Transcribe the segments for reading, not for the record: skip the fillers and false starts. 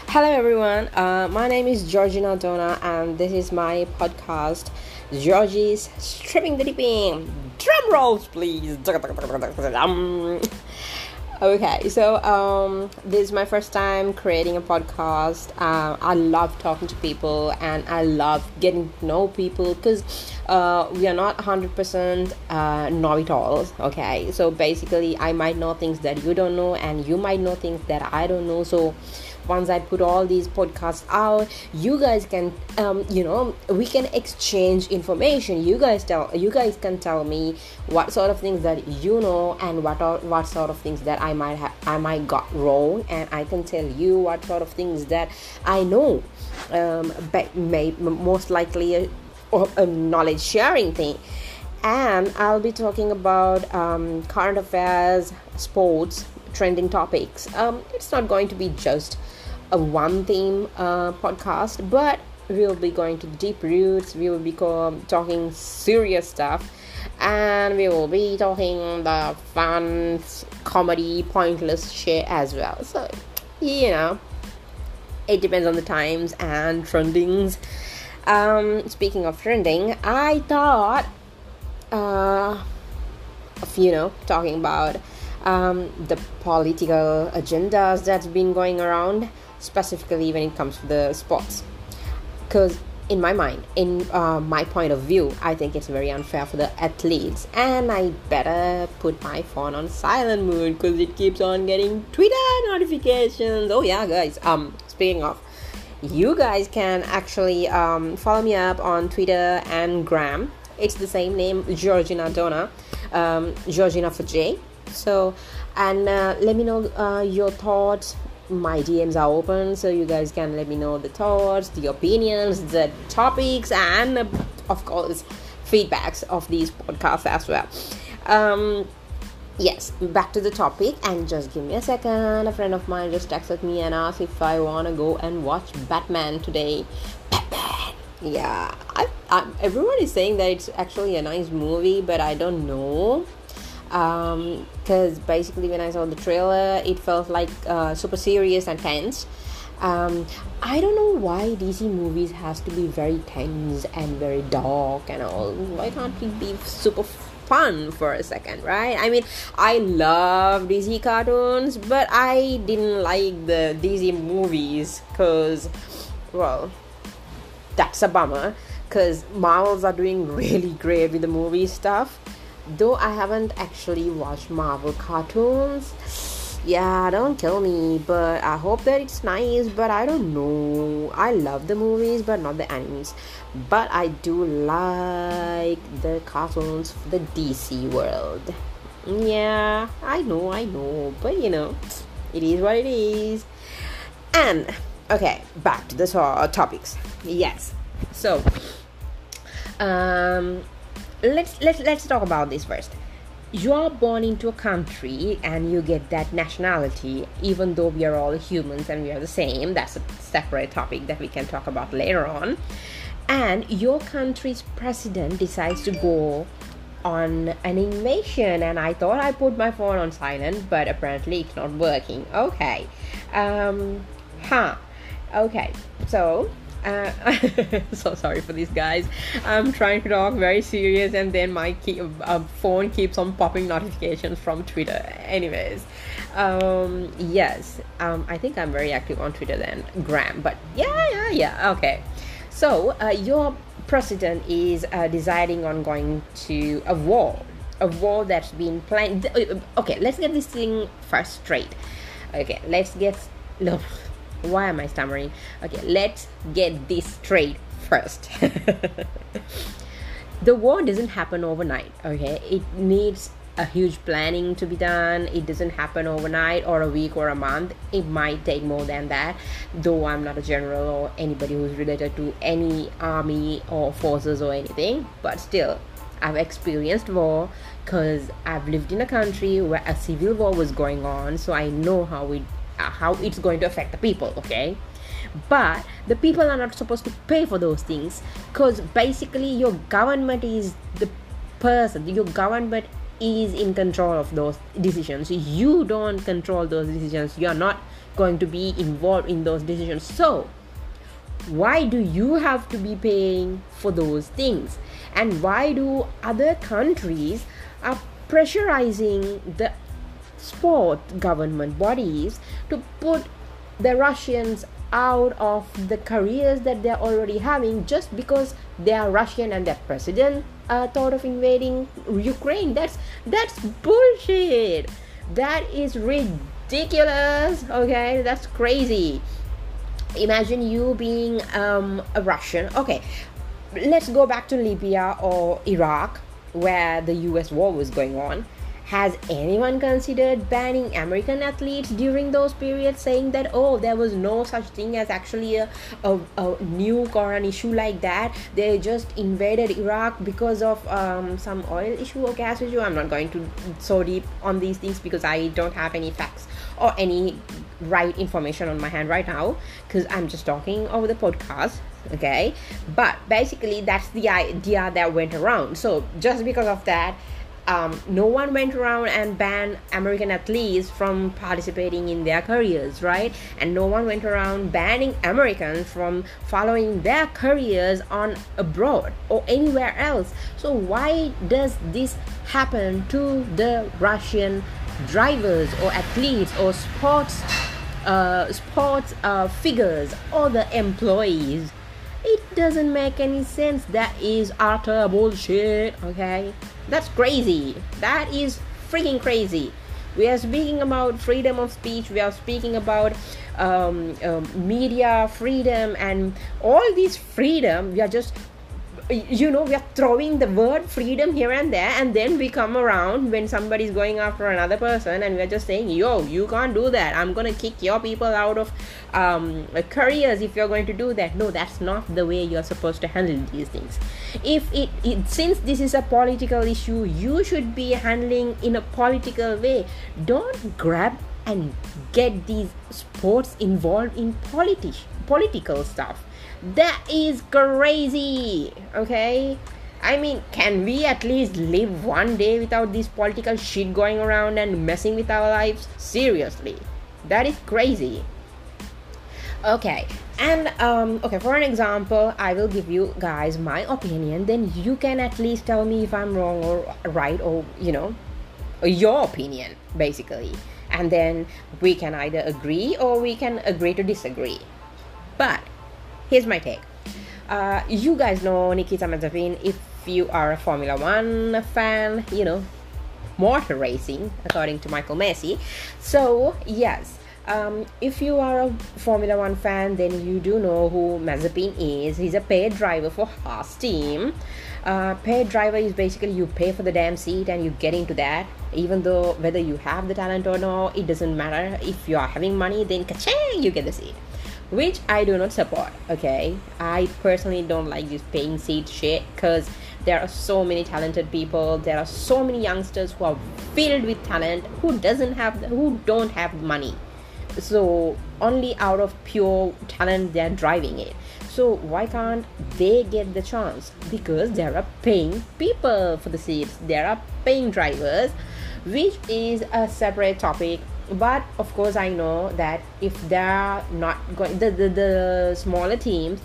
Hello, everyone. My name is Jorgy and this is my podcast, Jorgy's Stripping the Dipping. Drum rolls, please. Okay, so this is my first time creating a podcast. I love talking to people and I love getting to know people because we are not 100% know-it-alls. Okay, so basically I might know things that you don't know and you might know things that I don't know. So once I put all these podcasts out, you guys can we can exchange information. You guys can tell me what sort of things that you know and what sort of things that I might got wrong, and I can tell you what sort of things that I know. But most likely a knowledge sharing thing. And I'll be talking about current affairs, sports, trending topics. It's not going to be just a one theme podcast, but we'll be going to deep roots. We will be talking serious stuff, and we will be talking the fun, comedy, pointless shit as well. So it depends on the times and trendings. Speaking of trending, I thought of talking about the political agendas that's been going around, specifically when it comes to the sports. Because in my mind, in my point of view, I think it's very unfair for the athletes, and I better put my phone on silent mode because it keeps on getting Twitter notifications. Oh yeah, guys, speaking of, you guys can actually follow me up on Twitter and Gram. It's the same name, Georgina Donna, Georgina for J. So, and let me know your thoughts. My DMs are open, so you guys can let me know the thoughts, the opinions, the topics, and of course feedbacks of these podcasts as well. Yes, back to the topic, and just give me a second. A friend of mine just texted me and asked if I want to go and watch Batman today. Batman! Yeah, everyone is saying that it's actually a nice movie, but I don't know. Because basically when I saw the trailer, it felt like super serious and tense. I don't know why DC movies has to be very tense and very dark and all. Why can't it be super fun for a second, right? I mean, I love DC cartoons, but I didn't like the DC movies because, well, that's a bummer, because Marvels are doing really great with the movie stuff. Though I haven't actually watched Marvel cartoons. Yeah, don't kill me, but I hope that it's nice, but I don't know. I love the movies, but not the animes. But I do like the cartoons for the DC world. Yeah, I know, but it is what it is. And, okay, back to the topics. Yes, so, let's talk about this first. You are born into a country and you get that nationality, even though we are all humans and we are the same. That's a separate topic that we can talk about later on. And your country's president decides to go on an invasion, and I thought I put my phone on silent, but apparently it's not working. Okay. Okay, so so sorry for these guys. I'm trying to talk very serious, and then my phone keeps on popping notifications from Twitter. Anyways, yes, I think I'm very active on Twitter than Gram, but yeah. Okay, so your president is deciding on going to a war that's been planned. Okay, let's get this thing first straight. Okay, no. Why am I stammering? Okay, let's get this straight first. The war doesn't happen overnight, okay? It needs a huge planning to be done. It doesn't happen overnight or a week or a month. It might take more than that, though I'm not a general or anybody who's related to any army or forces or anything, but still, I've experienced war because I've lived in a country where a civil war was going on, so I know how it's going to affect the people, okay? But the people are not supposed to pay for those things, because basically your government is the person. Your government is in control of those decisions. You don't control those decisions. You are not going to be involved in those decisions. So why do you have to be paying for those things? And why do other countries are pressurizing the sport government bodies to put the Russians out of the careers that they're already having just because they are Russian and their president thought of invading Ukraine? That's bullshit. That is ridiculous. Okay, that's crazy. Imagine you being a Russian. Okay, let's go back to Libya or Iraq, where the US war was going on. Has anyone considered banning American athletes during those periods, saying that, oh, there was no such thing as actually a nuke or an issue like that? They just invaded Iraq because of some oil issue or gas issue. I'm not going to so deep on these things because I don't have any facts or any right information on my hand right now, because I'm just talking over the podcast. Okay, but basically that's the idea that went around. So just because of that, no one went around and banned American athletes from participating in their careers, right? And no one went around banning Americans from following their careers on abroad or anywhere else. So why does this happen to the Russian drivers or athletes or sports figures or the employees? It doesn't make any sense. That is utter bullshit. Okay, that's crazy. That is freaking crazy. We are speaking about freedom of speech. We are speaking about media freedom and all this freedom. We are just, we are throwing the word freedom here and there, and then we come around when somebody's going after another person and we're just saying, yo, you can't do that. I'm gonna kick your people out of careers if you're going to do that. No, that's not the way you're supposed to handle these things. If since this is a political issue, you should be handling in a political way. Don't grab and get these sports involved in political stuff. That is crazy. Okay, I mean, can we at least live one day without this political shit going around and messing with our lives? Seriously, that is crazy. Okay, and okay, for an example, I will give you guys my opinion, then you can at least tell me if I'm wrong or right, or your opinion basically, and then we can either agree or we can agree to disagree. But here's my take. You guys know Nikita Mazepin. If you are a Formula One fan, motor racing, according to Michael Messi. So yes, if you are a Formula One fan, then you do know who Mazepin is. He's a paid driver for Haas team. Paid driver is basically you pay for the damn seat and you get into that. Even though whether you have the talent or not, it doesn't matter. If you are having money, then ka-ching, you get the seat, which I do not support. Okay, I personally don't like this paying seat shit, because there are so many talented people. There are so many youngsters who are filled with talent who don't have money. So only out of pure talent they're driving it. So why can't they get the chance? Because there are paying people for the seats. There are paying drivers, which is a separate topic. But of course I know that if they're not going, the smaller teams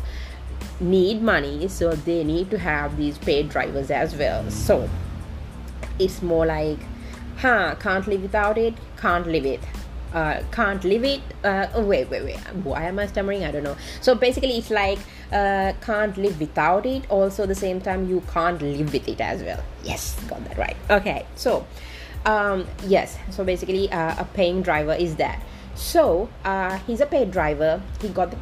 need money, so they need to have these paid drivers as well. So it's more like, can't live without it, can't live it. Wait, why am I stammering? I don't know. So basically it's like can't live without it, also the same time you can't live with it as well. Yes, got that right. Okay, so yes, so basically a paying driver is that. So he's a paid driver. He got the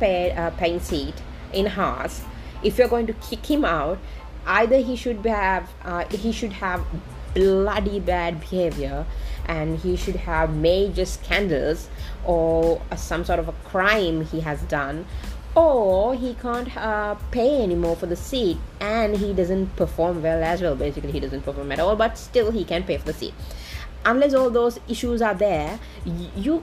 paying seat in Haas. If you're going to kick him out, either he should have bloody bad behavior, and he should have major scandals or some sort of a crime he has done, or he can't pay anymore for the seat, and he doesn't perform well as well. Basically he doesn't perform at all, but still he can pay for the seat. Unless all those issues are there, you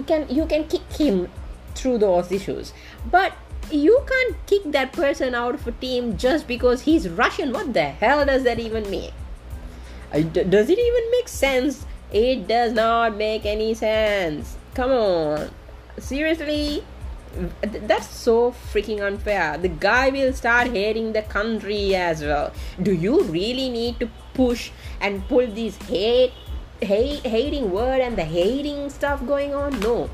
can kick him through those issues. But you can't kick that person out of a team just because he's Russian. What the hell does that even mean? Does it even make sense? It does not make any sense. Come on. Seriously, that's so freaking unfair. The guy will start hating the country as well. Do you really need to push and pull this hating word and the hating stuff going on? No.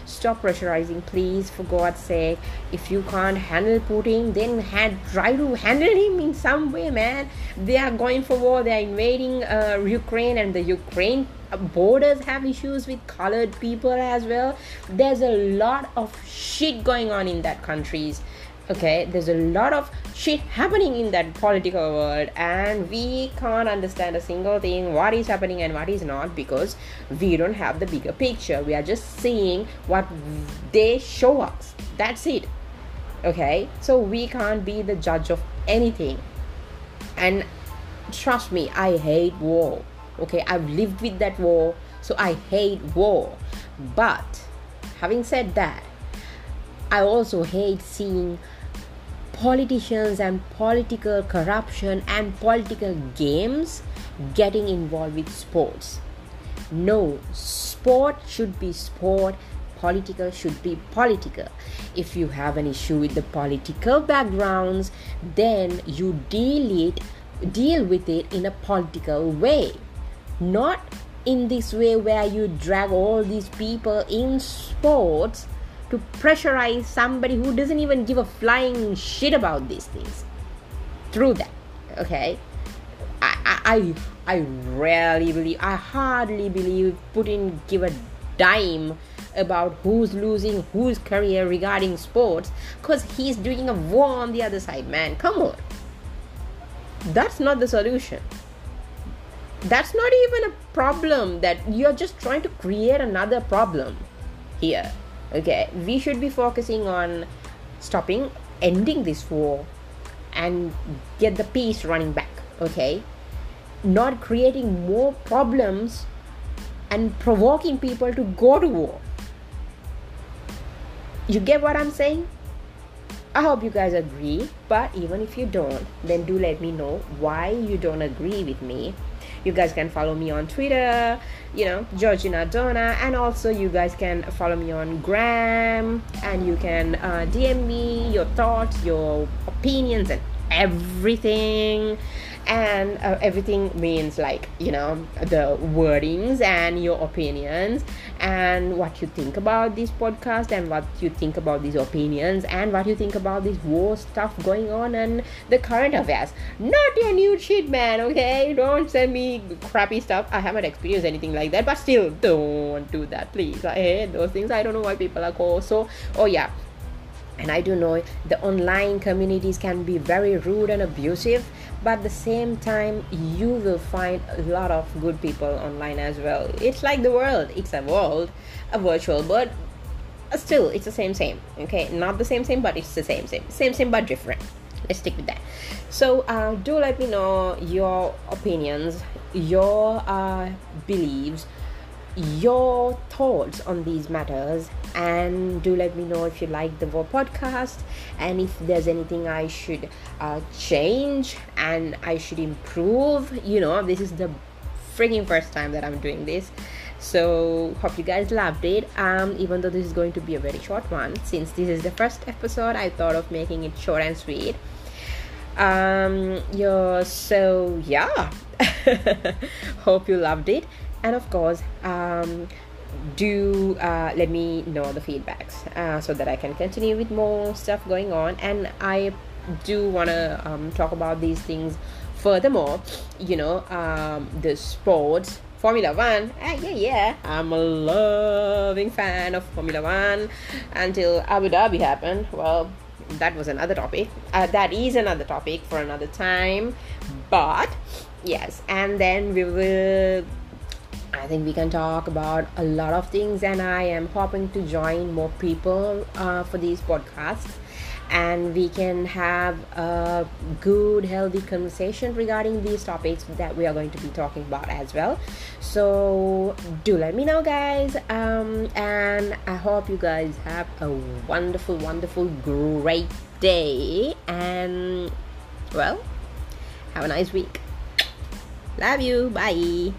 Stop pressurizing, please, for God's sake. If you can't handle Putin, then try to handle him in some way, man. They are going for war. They are invading Ukraine, and the Ukraine borders have issues with colored people as well. There's a lot of shit going on in that countries. Okay, there's a lot of shit happening in that political world, and we can't understand a single thing, what is happening and what is not, because we don't have the bigger picture. We are just seeing what they show us. That's it. Okay, so we can't be the judge of anything. And trust me, I hate war. Okay, I've lived with that war, so I hate war. But having said that, I also hate seeing politicians and political corruption and political games getting involved with sports. No, sport should be sport, political should be political. If you have an issue with the political backgrounds, then you deal with it in a political way, not in this way where you drag all these people in sports to pressurize somebody who doesn't even give a flying shit about these things. Through that, okay? I hardly believe Putin give a dime about who's losing whose career regarding sports, because he's doing a war on the other side, man. Come on. That's not the solution. That's not even a problem. That you're just trying to create another problem here. Okay, we should be focusing on ending this war and get the peace running back. Okay, not creating more problems and provoking people to go to war. You get what I'm saying? I hope you guys agree, but even if you don't, then do let me know why you don't agree with me. You guys can follow me on Twitter, Georgina Donna, and also you guys can follow me on Gram, and you can DM me your thoughts, your opinions, and everything. And everything means the wordings and your opinions and what you think about this podcast and what you think about these opinions and what you think about this war stuff going on and the current affairs. Not your new shit, man. Okay, don't send me crappy stuff. I haven't experienced anything like that, but still, don't do that, please. I hate those things. I don't know why people are called so. Oh yeah. And I do know the online communities can be very rude and abusive, but at the same time, you will find a lot of good people online as well. It's like the world. It's a world, a virtual, but still, it's the same. Okay, not the same, but it's the same, but different. Let's stick with that. So do let me know your opinions, your beliefs, your thoughts on these matters, and do let me know if you like the War podcast and if there's anything I should change and I should improve. This is the freaking first time that I'm doing this, so hope you guys loved it. Even though this is going to be a very short one, since this is the first episode, I thought of making it short and sweet. Hope you loved it. And of course, do let me know the feedbacks so that I can continue with more stuff going on. And I do want to talk about these things furthermore. The sports, Formula One. I'm a loving fan of Formula One until Abu Dhabi happened. Well, that was another topic. That is another topic for another time. But yes, and then I think we can talk about a lot of things, and I am hoping to join more people for these podcasts, and we can have a good, healthy conversation regarding these topics that we are going to be talking about as well. So do let me know, guys, and I hope you guys have a wonderful, great day, and well, have a nice week. Love you. Bye.